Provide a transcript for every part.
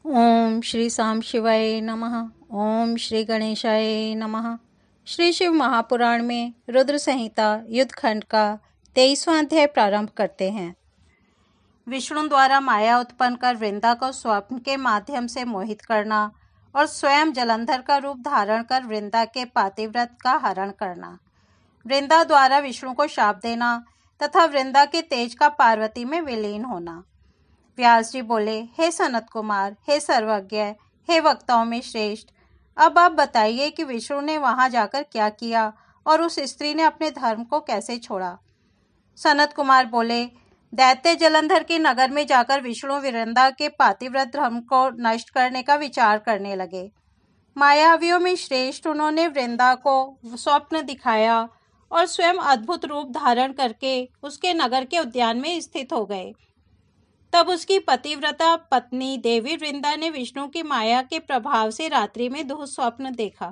ओम श्री साम शिवाय नमः। ओम श्री गणेशाय नमः। श्री शिव महापुराण में रुद्र संहिता युद्ध खंड का 23वां अध्याय प्रारंभ करते हैं। विष्णु द्वारा माया उत्पन्न कर वृंदा को स्वप्न के माध्यम से मोहित करना और स्वयं जलंधर का रूप धारण कर वृंदा के पातिव्रत का हरण करना, वृंदा द्वारा विष्णु को शाप देना तथा वृंदा के तेज का पार्वती में विलीन होना। व्यास जी बोले, हे सनत कुमार, हे सर्वज्ञ, हे वक्ताओं में श्रेष्ठ, अब आप बताइए कि विष्णु ने वहां जाकर क्या किया और उस स्त्री ने अपने धर्म को कैसे छोड़ा। सनत कुमार बोले, दैत्य जलंधर के नगर में जाकर विष्णु वृंदा के पातिव्रत धर्म को नष्ट करने का विचार करने लगे। मायावियों में श्रेष्ठ उन्होंने वृंदा को स्वप्न दिखाया और स्वयं अद्भुत रूप धारण करके उसके नगर के उद्यान में स्थित हो गए। तब उसकी पतिव्रता पत्नी देवी वृंदा ने विष्णु की माया के प्रभाव से रात्रि में दुःस्वप्न देखा।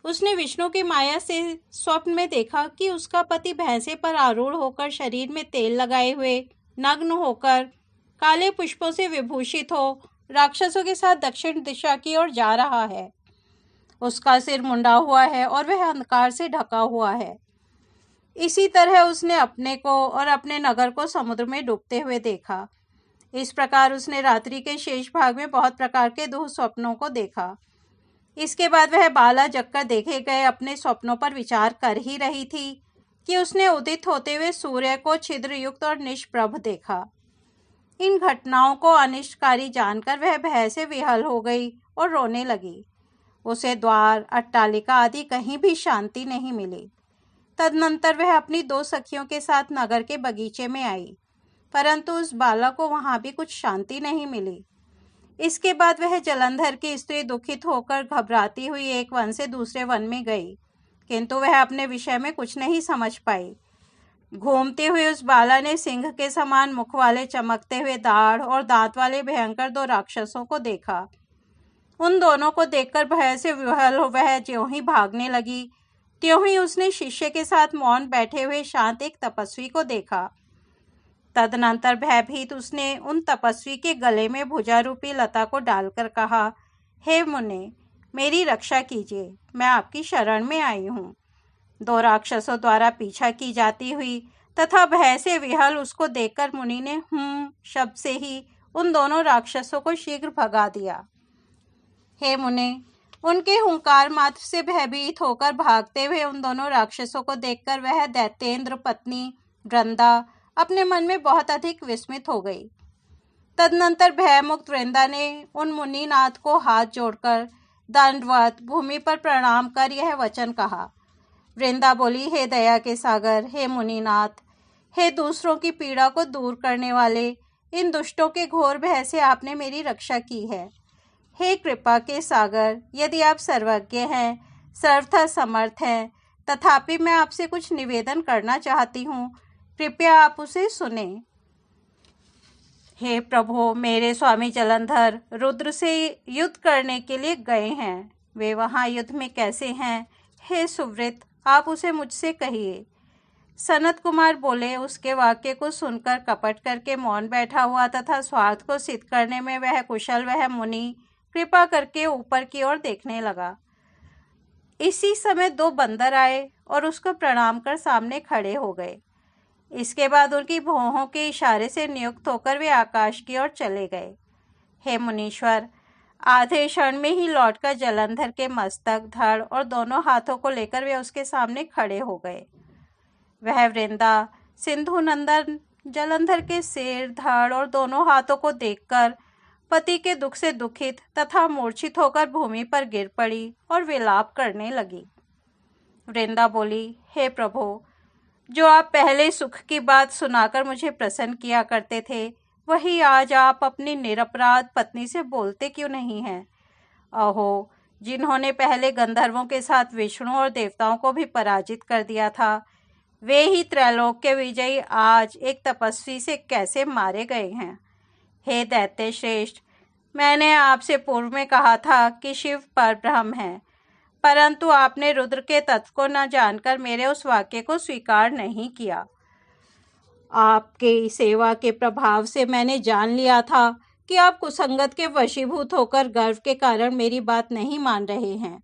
उसने विष्णु की माया से स्वप्न में देखा कि उसका पति भैंसे पर आरूढ़ होकर शरीर में तेल लगाए हुए, नग्न होकर, काले पुष्पों से विभूषित हो राक्षसों के साथ दक्षिण दिशा की ओर जा रहा है। उसका सिर मुंडा हुआ है और वह अंधकार से ढका हुआ है। इसी तरह उसने अपने को और अपने नगर को समुद्र में डूबते हुए देखा। इस प्रकार उसने रात्रि के शेष भाग में बहुत प्रकार के दुःस्वप्नों को देखा। इसके बाद वह बाला जगकर देखे गए अपने स्वप्नों पर विचार कर ही रही थी कि उसने उदित होते हुए सूर्य को छिद्र युक्त और निष्प्रभ देखा। इन घटनाओं को अनिष्टकारी जानकर वह भय से विहल हो गई और रोने लगी। उसे द्वार, अट्टालिका आदि कहीं भी शांति नहीं मिली। तदनंतर वह अपनी 2 सखियों के साथ नगर के बगीचे में आई, परंतु उस बालक को वहां भी कुछ शांति नहीं मिली। इसके बाद वह जलंधर की स्त्री दुखित होकर घबराती हुई एक वन से दूसरे वन में गई, किंतु वह अपने विषय में कुछ नहीं समझ पाई। घूमते हुए उस बाला ने सिंह के समान मुख वाले चमकते हुए दाढ़ और दांत वाले भयंकर 2 राक्षसों को देखा। उन दोनों को देखकर भय से विह्वल वह ज्यों ही भागने लगी, त्यों ही उसने शिष्य के साथ मौन बैठे हुए शांत एक तपस्वी को देखा। तदनंतर भयभीत उसने उन तपस्वी के गले में भुजा रूपी लता को डालकर कहा, हे मुने, मेरी रक्षा कीजिए, मैं आपकी शरण में आई हूँ। 2 राक्षसों द्वारा पीछा की जाती हुई तथा भय से विहल उसको देखकर मुनि ने शब्द से ही उन दोनों राक्षसों को शीघ्र भगा दिया। हे मुने, उनके हुंकार मात्र से भयभीत होकर भागते हुए उन दोनों राक्षसों को देखकर वह दैत्येंद्र पत्नी वृंदा अपने मन में बहुत अधिक विस्मित हो गई। तदनंतर भयमुक्त वृंदा ने उन मुनिनाथ को हाथ जोड़कर दंडवत भूमि पर प्रणाम कर यह वचन कहा। वृंदा बोली, हे दया के सागर, हे मुनिनाथ, हे दूसरों की पीड़ा को दूर करने वाले, इन दुष्टों के घोर भय से आपने मेरी रक्षा की है। हे कृपा के सागर, यदि आप सर्वज्ञ हैं, सर्वथा समर्थ हैं, तथापि मैं आपसे कुछ निवेदन करना चाहती हूँ, कृपया आप उसे सुने। हे प्रभु, मेरे स्वामी जलंधर रुद्र से युद्ध करने के लिए गए हैं। वे वहां युद्ध में कैसे हैं? हे सुव्रत, आप उसे मुझसे कहिए। सनत कुमार बोले, उसके वाक्य को सुनकर कपट करके मौन बैठा हुआ तथा स्वार्थ को सिद्ध करने में वह कुशल वह मुनि कृपा करके ऊपर की ओर देखने लगा। इसी समय 2 बंदर आए और उसको प्रणाम कर सामने खड़े हो गए। इसके बाद उनकी भौहों के इशारे से नियुक्त होकर वे आकाश की ओर चले गए। हे मुनीश्वर, आधे क्षण में ही लौटकर जलंधर के मस्तक, धड़ और दोनों हाथों को लेकर वे उसके सामने खड़े हो गए। वह वृंदा सिंधु नंदन जलंधर के सिर, धड़ और दोनों हाथों को देखकर पति के दुख से दुखित तथा मूर्छित होकर भूमि पर गिर पड़ी और विलाप करने लगी। वृंदा बोली, हे प्रभु, जो आप पहले सुख की बात सुनाकर मुझे प्रसन्न किया करते थे, वही आज आप अपनी निरपराध पत्नी से बोलते क्यों नहीं हैं? अहो, जिन्होंने पहले गंधर्वों के साथ विष्णु और देवताओं को भी पराजित कर दिया था, वे ही त्रैलोक्य विजयी आज एक तपस्वी से कैसे मारे गए हैं? हे दैत्य श्रेष्ठ, मैंने आपसे पूर्व में कहा था कि शिव परब्रह्म है, परंतु आपने रुद्र के तत्व को न जानकर मेरे उस वाक्य को स्वीकार नहीं किया। आपकी सेवा के प्रभाव से मैंने जान लिया था कि आप कुसंगत के वशीभूत होकर गर्व के कारण मेरी बात नहीं मान रहे हैं।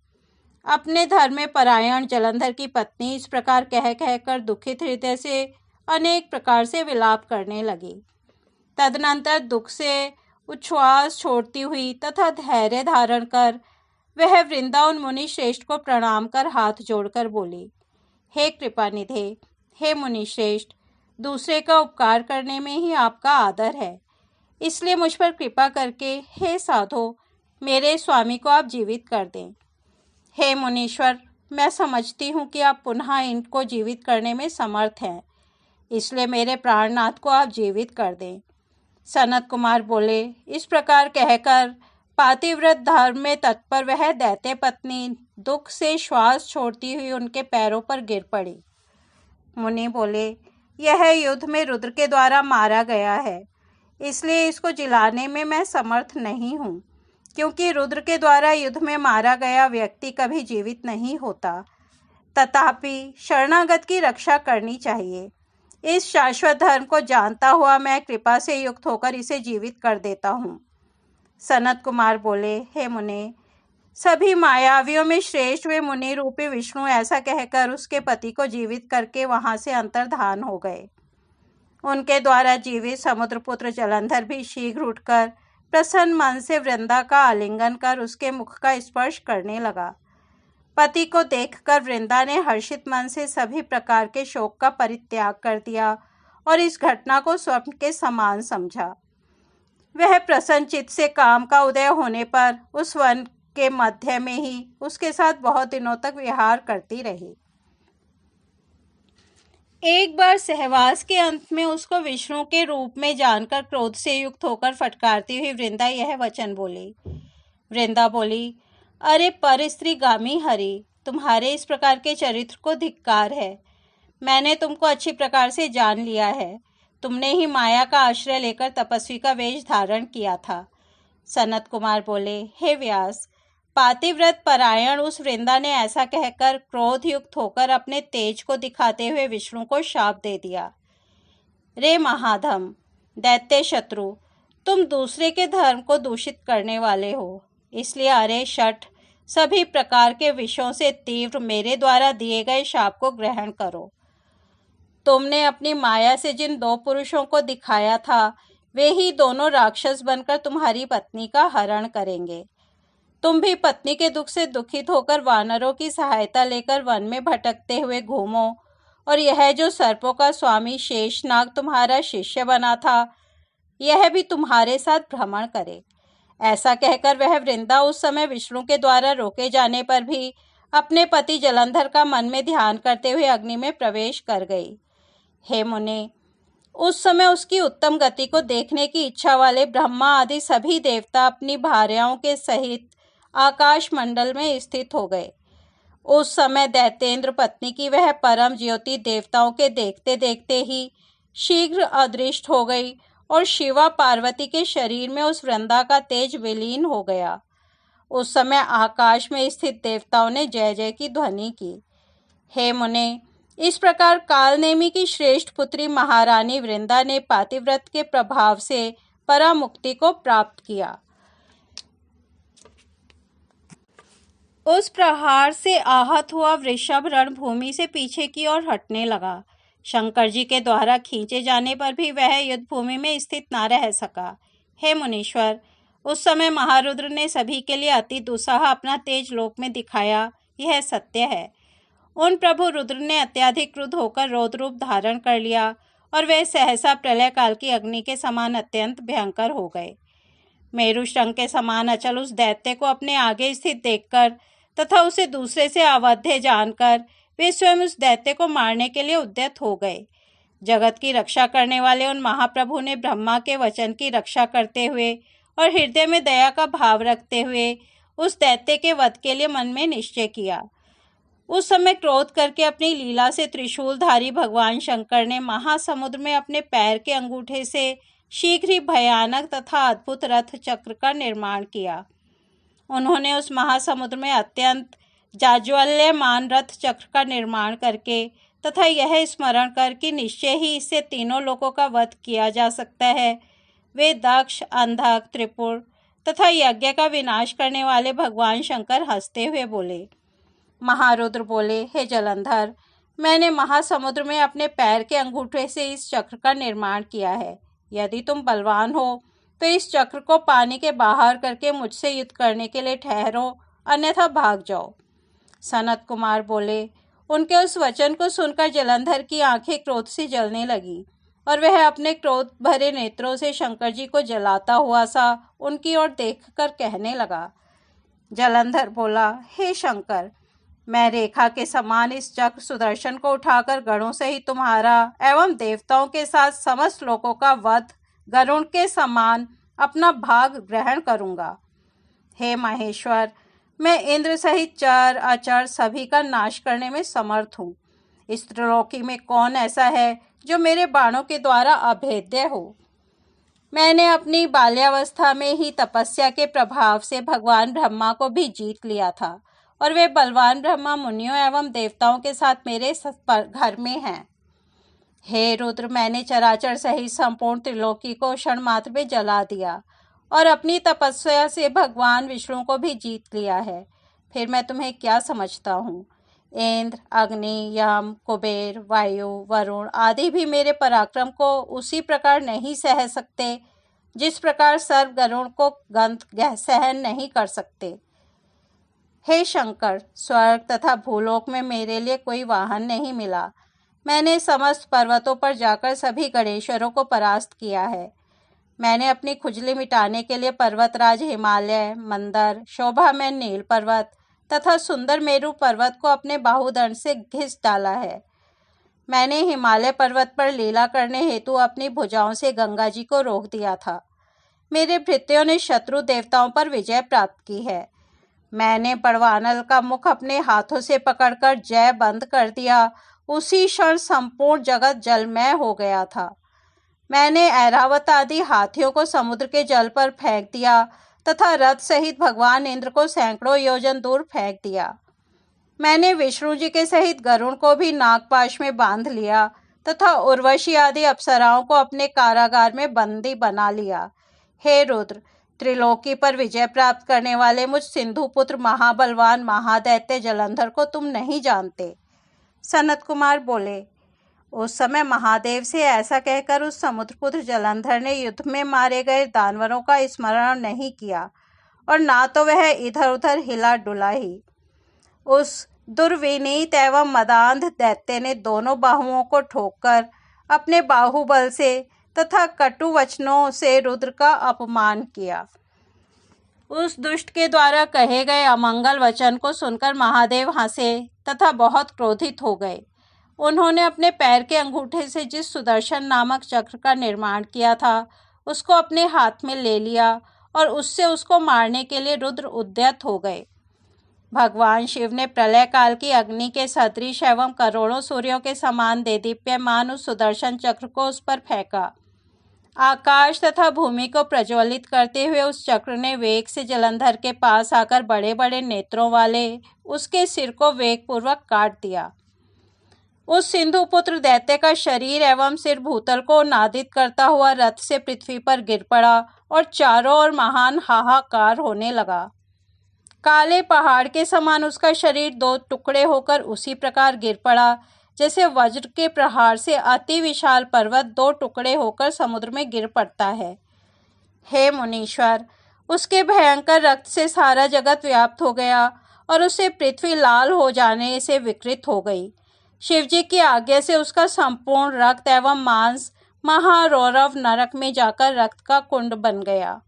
अपने धर्म में परायण जलंधर की पत्नी इस प्रकार कह कहकर दुखित हृदय से अनेक प्रकार से विलाप करने लगी। तदनंतर दुख से उच्छ्वास छोड़ती हुई तथा धैर्य धारण कर वह वृंदावन मुनि श्रेष्ठ को प्रणाम कर हाथ जोड़कर बोली, हे कृपानिधे, हे मुनि श्रेष्ठ, दूसरे का उपकार करने में ही आपका आदर है, इसलिए मुझ पर कृपा करके हे साधो मेरे स्वामी को आप जीवित कर दें। हे मुनीश्वर, मैं समझती हूँ कि आप पुनः इनको जीवित करने में समर्थ हैं, इसलिए मेरे प्राणनाथ को आप जीवित कर दें। सनत कुमार बोले, इस प्रकार कहकर पातिव्रत धर्म में तत्पर वह दैत्य पत्नी दुख से श्वास छोड़ती हुई उनके पैरों पर गिर पड़ी। मुनि बोले, यह युद्ध में रुद्र के द्वारा मारा गया है, इसलिए इसको जिलाने में मैं समर्थ नहीं हूँ, क्योंकि रुद्र के द्वारा युद्ध में मारा गया व्यक्ति कभी जीवित नहीं होता। तथापि शरणागत की रक्षा करनी चाहिए। इस शाश्वत धर्म को जानता हुआ मैं कृपा से युक्त होकर इसे जीवित कर देता हूँ। सनत कुमार बोले, हे मुने, सभी मायावियों में श्रेष्ठ वे मुनि रूपी विष्णु ऐसा कहकर उसके पति को जीवित करके वहां से अंतर्धान हो गए। उनके द्वारा जीवित समुद्रपुत्र जलंधर भी शीघ्र उठकर प्रसन्न मन से वृंदा का आलिंगन कर उसके मुख का स्पर्श करने लगा। पति को देखकर वृंदा ने हर्षित मन से सभी प्रकार के शोक का परित्याग कर दिया और इस घटना को स्वप्न के समान समझा। वह प्रसन्न चित्त से काम का उदय होने पर उस वन के मध्य में ही उसके साथ बहुत दिनों तक विहार करती रही। एक बार सहवास के अंत में उसको विष्णु के रूप में जानकर क्रोध से युक्त होकर फटकारती हुई वृंदा यह वचन बोली। वृंदा बोली, अरे पर स्त्री गामी हरि, तुम्हारे इस प्रकार के चरित्र को धिक्कार है। मैंने तुमको अच्छी प्रकार से जान लिया है। तुमने ही माया का आश्रय लेकर तपस्वी का वेश धारण किया था। सनत कुमार बोले, हे व्यास, पातिव्रत परायण उस वृंदा ने ऐसा कहकर क्रोध युक्त होकर अपने तेज को दिखाते हुए विष्णु को शाप दे दिया। रे महाधम, दैत्य शत्रु, तुम दूसरे के धर्म को दूषित करने वाले हो, इसलिए अरे शठ, सभी प्रकार के विषयों से तीव्र मेरे द्वारा दिए गए शाप को ग्रहण करो। तुमने अपनी माया से जिन दो पुरुषों को दिखाया था, वे ही दोनों राक्षस बनकर तुम्हारी पत्नी का हरण करेंगे। तुम भी पत्नी के दुख से दुखित होकर वानरों की सहायता लेकर वन में भटकते हुए घूमो, और यह जो सर्पों का स्वामी शेषनाग तुम्हारा शिष्य बना था, यह भी तुम्हारे साथ भ्रमण करे। ऐसा कहकर वह वृंदा उस समय विष्णु के द्वारा रोके जाने पर भी अपने पति जलंधर का मन में ध्यान करते हुए अग्नि में प्रवेश कर गई। हे मुने, उस समय उसकी उत्तम गति को देखने की इच्छा वाले ब्रह्मा आदि सभी देवता अपनी भार्याओं के सहित आकाश मंडल में स्थित हो गए। उस समय दैत्येंद्र पत्नी की वह परम ज्योति देवताओं के देखते देखते ही शीघ्र अदृष्ट हो गई और शिवा पार्वती के शरीर में उस वृंदा का तेज विलीन हो गया। उस समय आकाश में स्थित देवताओं ने जय जय की ध्वनि की। हे मुने, इस प्रकार कालनेमी की श्रेष्ठ पुत्री महारानी वृंदा ने पातिव्रत के प्रभाव से परामुक्ति को प्राप्त किया। उस प्रहार से आहत हुआ वृषभ रणभूमि से पीछे की ओर हटने लगा। शंकर जी के द्वारा खींचे जाने पर भी वह युद्ध भूमि में स्थित न रह सका। हे मुनीश्वर, उस समय महारुद्र ने सभी के लिए अति दुस्साह अपना तेज लोक में दिखाया, यह सत्य है। उन प्रभु रुद्र ने अत्याधिक क्रुद्ध होकर रौद्र रूप धारण कर लिया और वे सहसा प्रलय काल की अग्नि के समान अत्यंत भयंकर हो गए। मेरु शृंग के समान अचल उस दैत्य को अपने आगे स्थित देखकर तथा उसे दूसरे से अवध्य जानकर वे स्वयं उस दैत्य को मारने के लिए उद्यत हो गए। जगत की रक्षा करने वाले उन महाप्रभु ने ब्रह्मा के वचन की रक्षा करते हुए और हृदय में दया का भाव रखते हुए उस दैत्य के वध के लिए मन में निश्चय किया। उस समय क्रोध करके अपनी लीला से त्रिशूलधारी भगवान शंकर ने महासमुद्र में अपने पैर के अंगूठे से शीघ्र ही भयानक तथा अद्भुत रथ चक्र का निर्माण किया। उन्होंने उस महासमुद्र में अत्यंत जाज्वल्यमान रथ चक्र का निर्माण करके तथा यह स्मरण कर कि निश्चय ही इससे तीनों लोकों का वध किया जा सकता है, वे दक्ष, अंधक, त्रिपुर तथा यज्ञ का विनाश करने वाले भगवान शंकर हंसते हुए बोले। महारुद्र बोले, हे जलंधर, मैंने महासमुद्र में अपने पैर के अंगूठे से इस चक्र का निर्माण किया है। यदि तुम बलवान हो तो इस चक्र को पानी के बाहर करके मुझसे युद्ध करने के लिए ठहरो, अन्यथा भाग जाओ। सनत कुमार बोले। उनके उस वचन को सुनकर जलंधर की आंखें क्रोध से जलने लगी और वह अपने क्रोध भरे नेत्रों से शंकर जी को जलाता हुआ सा उनकी ओर देखकर कहने लगा। जलंधर बोला, हे शंकर, मैं रेखा के समान इस चक्र सुदर्शन को उठाकर गणों से ही तुम्हारा एवं देवताओं के साथ समस्त लोगों का वध गरुण के समान अपना भाग ग्रहण करूंगा। हे महेश्वर, मैं इंद्र सहित चर अचर सभी का नाश करने में समर्थ हूँ। इस त्रिलोकी में कौन ऐसा है जो मेरे बाणों के द्वारा अभेद्य हो। मैंने अपनी बाल्यावस्था में ही तपस्या के प्रभाव से भगवान ब्रह्मा को भी जीत लिया था और वे बलवान ब्रह्मा मुनियों एवं देवताओं के साथ मेरे घर में हैं। हे रुद्र, मैंने चराचर सहित संपूर्ण त्रिलोकी को क्षण मात्र में जला दिया और अपनी तपस्या से भगवान विष्णु को भी जीत लिया है। फिर मैं तुम्हें क्या समझता हूँ। इंद्र, अग्नि, यम, कुबेर, वायु, वरुण आदि भी मेरे पराक्रम को उसी प्रकार नहीं सह सकते जिस प्रकार सर्व गरुण को गंध सहन नहीं कर सकते। हे शंकर, स्वर्ग तथा भूलोक में मेरे लिए कोई वाहन नहीं मिला। मैंने समस्त पर्वतों पर जाकर सभी गणेश्वरों को परास्त किया है। मैंने अपनी खुजली मिटाने के लिए पर्वतराज हिमालय, मंदर, शोभामय नील पर्वत तथा सुंदर मेरु पर्वत को अपने बाहुदंड से घिस डाला है। मैंने हिमालय पर्वत पर लीला करने हेतु अपनी भुजाओं से गंगा जी को रोक दिया था। मेरे भृत्यों ने शत्रु देवताओं पर विजय प्राप्त की है। मैंने बड़वानल का मुख अपने हाथों से पकड़कर जय बंद कर दिया। उसी क्षण संपूर्ण जगत जलमय हो गया था। मैंने ऐरावत आदि हाथियों को समुद्र के जल पर फेंक दिया तथा रथ सहित भगवान इंद्र को सैकड़ों योजन दूर फेंक दिया। मैंने विष्णु जी के सहित गरुण को भी नागपाश में बांध लिया तथा उर्वशी आदि अप्सराओं को अपने कारागार में बंदी बना लिया। हे रुद्र, त्रिलोकी पर विजय प्राप्त करने वाले मुझ सिंधु पुत्र महाबलवान महादैत्य जलंधर को तुम नहीं जानते। सनत कुमार बोले। उस समय महादेव से ऐसा कहकर उस समुद्रपुत्र जलंधर ने युद्ध में मारे गए दानवरों का स्मरण नहीं किया और ना तो वह इधर उधर हिला डुला ही। उस दुर्विनीत एवं मदांध दैत्य ने दोनों बाहुओं को ठोककर अपने बाहुबल से तथा कटु वचनों से रुद्र का अपमान किया। उस दुष्ट के द्वारा कहे गए अमंगल वचन को सुनकर महादेव हंसे तथा बहुत क्रोधित हो गए। उन्होंने अपने पैर के अंगूठे से जिस सुदर्शन नामक चक्र का निर्माण किया था उसको अपने हाथ में ले लिया और उससे उसको मारने के लिए रुद्र उद्यत हो गए। भगवान शिव ने प्रलय काल की अग्नि के सदृश एवं करोड़ों सूर्यों के समान देदीप्यमान उस सुदर्शन चक्र को उस पर फेंका। आकाश तथा भूमि को प्रज्वलित करते हुए उस चक्र ने वेग से जलंधर के पास आकर बड़े बड़े नेत्रों वाले उसके सिर को वेगपूर्वक काट दिया। उस सिंधु पुत्र दैत्य का शरीर एवं सिर भूतल को नादित करता हुआ रथ से पृथ्वी पर गिर पड़ा और चारों ओर महान हाहाकार होने लगा। काले पहाड़ के समान उसका शरीर दो टुकड़े होकर उसी प्रकार गिर पड़ा जैसे वज्र के प्रहार से अति विशाल पर्वत दो टुकड़े होकर समुद्र में गिर पड़ता है। हे मुनीश्वर, उसके भयंकर रक्त से सारा जगत व्याप्त हो गया और उससे पृथ्वी लाल हो जाने से विकृत हो गई। शिवजी की आज्ञा से उसका संपूर्ण रक्त एवं मांस महारौरव नरक में जाकर रक्त का कुंड बन गया।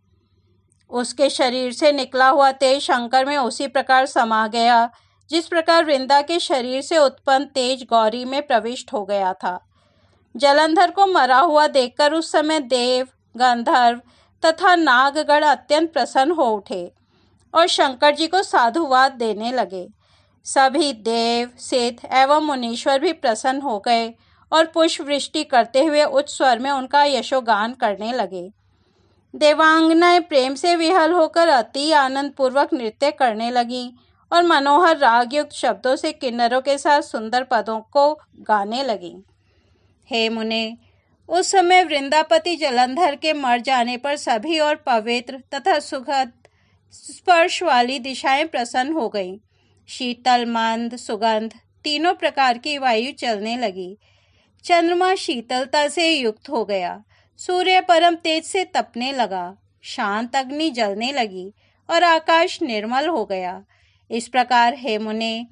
उसके शरीर से निकला हुआ तेज शंकर में उसी प्रकार समा गया जिस प्रकार वृंदा के शरीर से उत्पन्न तेज गौरी में प्रविष्ट हो गया था। जलंधर को मरा हुआ देखकर उस समय देव, गंधर्व तथा नागगण अत्यंत प्रसन्न हो उठे और शंकर जी को साधुवाद देने लगे। सभी देव, सिद्ध एवं मुनीश्वर भी प्रसन्न हो गए और पुष्प वृष्टि करते हुए उच्च स्वर में उनका यशोगान करने लगे। देवांगनाएं प्रेम से विहल होकर अति आनंद पूर्वक नृत्य करने लगीं और मनोहर रागयुक्त शब्दों से किन्नरों के साथ सुंदर पदों को गाने लगीं। हे मुने, उस समय वृंदापति जलंधर के मर जाने पर सभी और पवित्र तथा सुखद स्पर्श वाली दिशाएं प्रसन्न हो गईं। शीतल, मंद, सुगंध तीनों प्रकार की वायु चलने लगी। चंद्रमा शीतलता से युक्त हो गया। सूर्य परम तेज से तपने लगा। शांत अग्नि जलने लगी और आकाश निर्मल हो गया। इस प्रकार हे मुने,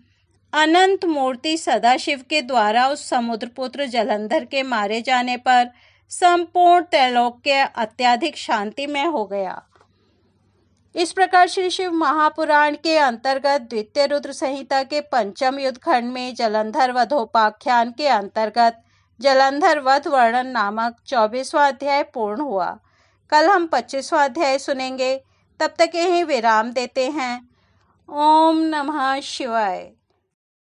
अनंत मूर्ति सदाशिव के द्वारा उस समुद्रपुत्र जलंधर के मारे जाने पर संपूर्ण त्रैलोक्य अत्यधिक शांतिमय हो गया। इस प्रकार श्री शिव महापुराण के अंतर्गत द्वितीय रुद्र संहिता के पंचम युद्ध खंड में जलंधर वधोपाख्यान के अंतर्गत जलंधर वध वर्णन नामक 24वां अध्याय पूर्ण हुआ। कल हम 25वां अध्याय सुनेंगे। तब तक यहीं विराम देते हैं। ओम नमः शिवाय।